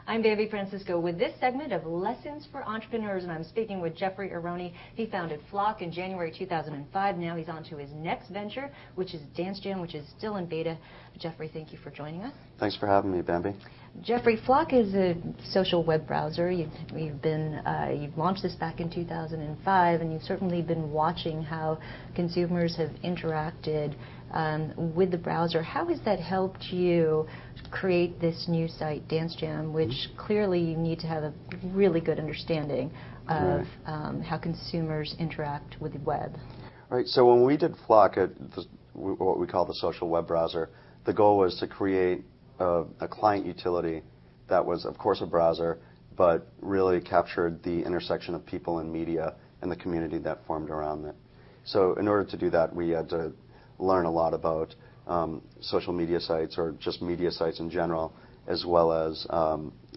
I'm Bambi Francisco with this segment of Lessons for Entrepreneurs, and I'm speaking with Geoffrey Arone. He founded Flock in January 2005. Now he's on to his next venture, which is DanceJam, which is still in beta. Geoffrey, thank you for joining us. Thanks for having me, Bambi. Geoffrey, Flock is a social web browser. You've launched this back in 2005, and you've certainly been watching how consumers have interacted with the browser. How has that helped you create this new site, DanceJam, which clearly you need to have a really good understanding of how consumers interact with the web? Right. So when we did Flock, what we call the social web browser, the goal was to create a client utility that was, of course, a browser, but really captured the intersection of people and media and the community that formed around it. So in order to do that, we had to learn a lot about social media sites, or just media sites in general, as well as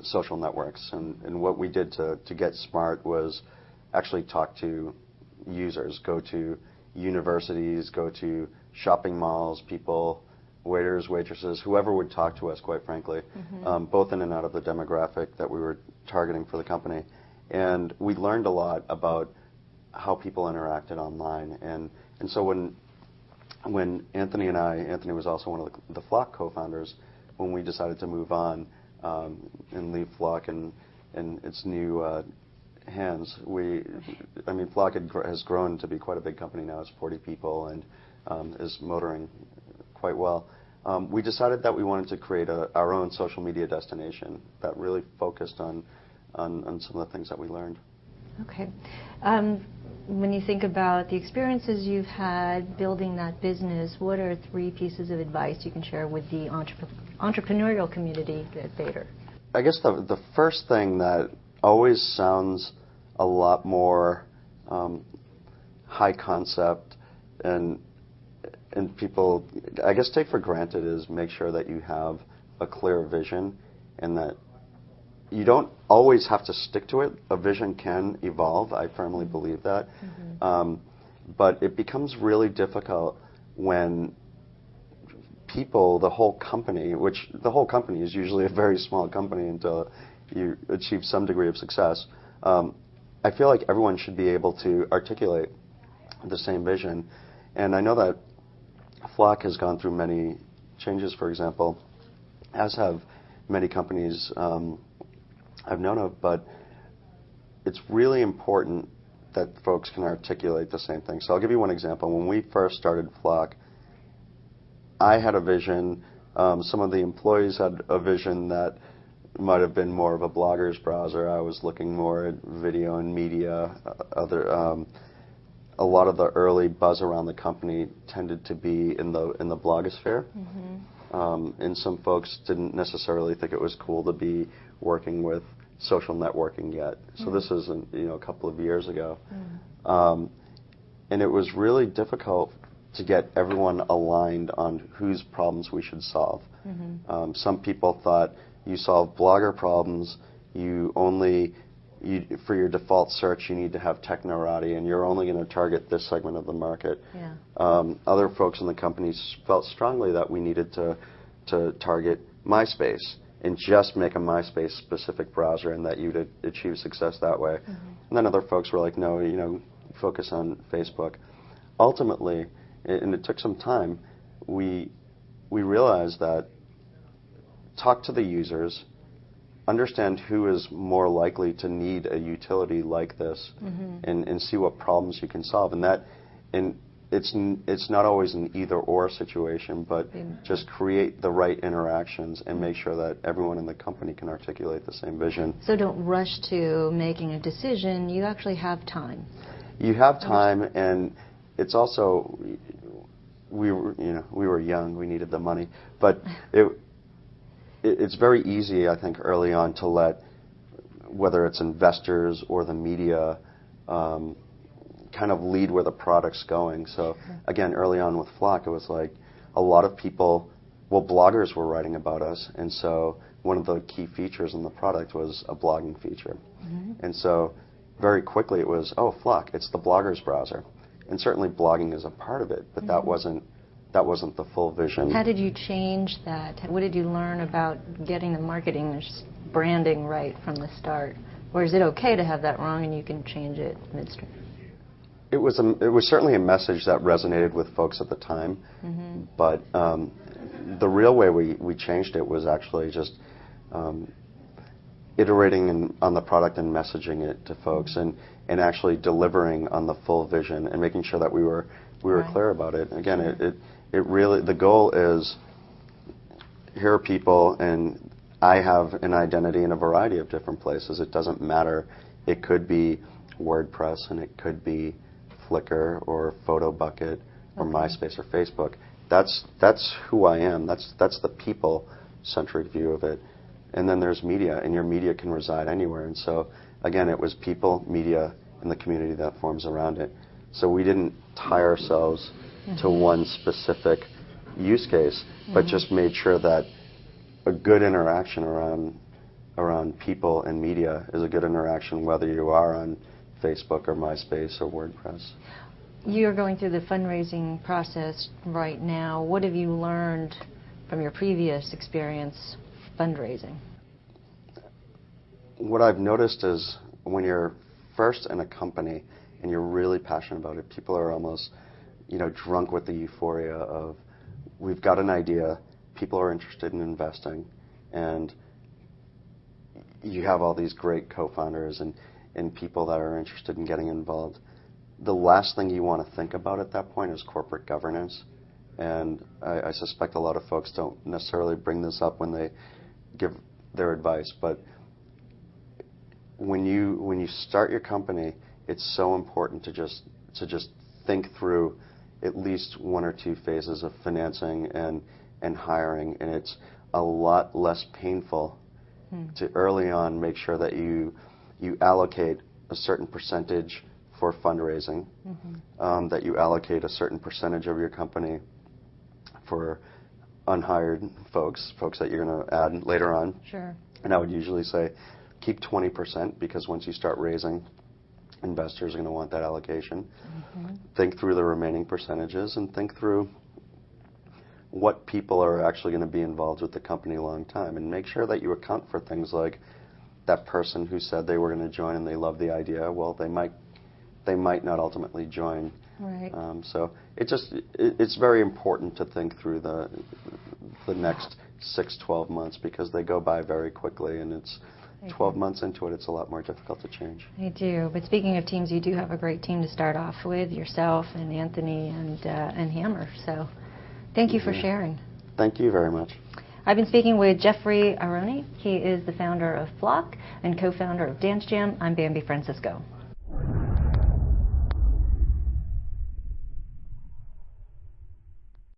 social networks. And what we did to get smart was actually talk to users, go to universities, go to shopping malls, people, waiters, waitresses, whoever would talk to us, quite frankly, both in and out of the demographic that we were targeting for the company. And we learned a lot about how people interacted online. And so when Anthony and Anthony was also one of the Flock co-founders, when we decided to move on and leave Flock in its new hands, Flock has grown to be quite a big company now. It's 40 people and is motoring quite well. We decided that we wanted to create our own social media destination that really focused on some of the things that we learned. Okay. When you think about the experiences you've had building that business, what are 3 pieces of advice you can share with the entrepreneurial community at Vader? I guess the first thing that always sounds a lot more high concept and people, I guess, take for granted is make sure that you have a clear vision and that you don't always have to stick to it. A vision can evolve. I firmly believe that. But it becomes really difficult when people, the whole company, which the whole company is usually a very small company until you achieve some degree of success. I feel like everyone should be able to articulate the same vision. And I know that Flock has gone through many changes, for example, as have many companies I've known of, but it's really important that folks can articulate the same thing. So I'll give you one example. When we first started Flock, I had a vision. Some of the employees had a vision that might have been more of a blogger's browser. I was looking more at video and media. A lot of the early buzz around the company tended to be in the blogosphere. And some folks didn't necessarily think it was cool to be working with social networking yet. So this is a couple of years ago. And it was really difficult to get everyone aligned on whose problems we should solve. Some people thought you solve blogger problems, for your default search you need to have technorati and you're only going to target this segment of the market. Other folks in the company felt strongly that we needed to target MySpace and just make a MySpace specific browser and that you'd achieve success that way. And then other folks were like, no, focus on Facebook. Ultimately, and it took some time, we realized that talk to the users, understand who is more likely to need a utility like this, and see what problems you can solve. And it's not always an either-or situation, but just create the right interactions and make sure that everyone in the company can articulate the same vision. So don't rush to making a decision. You actually have time. You have time, and it's also, we were young, we needed the money, but it's very easy, I think, early on to let, whether it's investors or the media, kind of lead where the product's going. So again, early on with Flock, it was like a lot of people, bloggers were writing about us, and so one of the key features in the product was a blogging feature. And so very quickly it was, Flock, it's the blogger's browser. And certainly blogging is a part of it, but that wasn't the full vision. How did you change that? What did you learn about getting the marketing branding right from the start? Or is it okay to have that wrong and you can change it midstream? It was certainly a message that resonated with folks at the time, but the real way we changed it was actually just iterating on the product and messaging it to folks, and actually delivering on the full vision and making sure that we were clear about it. Again, it really, the goal is, here are people, and I have an identity in a variety of different places. It doesn't matter. It could be WordPress, and it could be Flickr or PhotoBucket or MySpace or Facebook. That's who I am. That's the people-centric view of it. And then there's media, and your media can reside anywhere. And so, again, it was people, media, and the community that forms around it. So we didn't tie ourselves to one specific use case, but just made sure that a good interaction around people and media is a good interaction whether you are on Facebook or MySpace or WordPress. You're going through the fundraising process right now. What have you learned from your previous experience fundraising? What I've noticed is when you're first in a company and you're really passionate about it, people are almost, drunk with the euphoria of, we've got an idea, people are interested in investing, and you have all these great co-founders and people that are interested in getting involved. The last thing you want to think about at that point is corporate governance. And I suspect a lot of folks don't necessarily bring this up when they give their advice, but when you start your company, it's so important to just think through at least one or two phases of financing and hiring, and it's a lot less painful to early on make sure that you allocate a certain percentage for fundraising, that you allocate a certain percentage of your company for unhired folks that you're going to add later on. Sure. And I would usually say keep 20%, because once you start raising, investors are going to want that allocation. Think through the remaining percentages and think through what people are actually going to be involved with the company a long time, and make sure that you account for things like that person who said they were going to join and they love the idea. Well, they might not ultimately join. Right. So it's very important to think through the next 6-12 months, because they go by very quickly, and it's 12 months into it, it's a lot more difficult to change. I do. But speaking of teams, you do have a great team to start off with, yourself and Anthony and Hammer. So thank you for sharing. Thank you very much. I've been speaking with Geoffrey Arone. He is the founder of Flock and co-founder of DanceJam. I'm Bambi Francisco.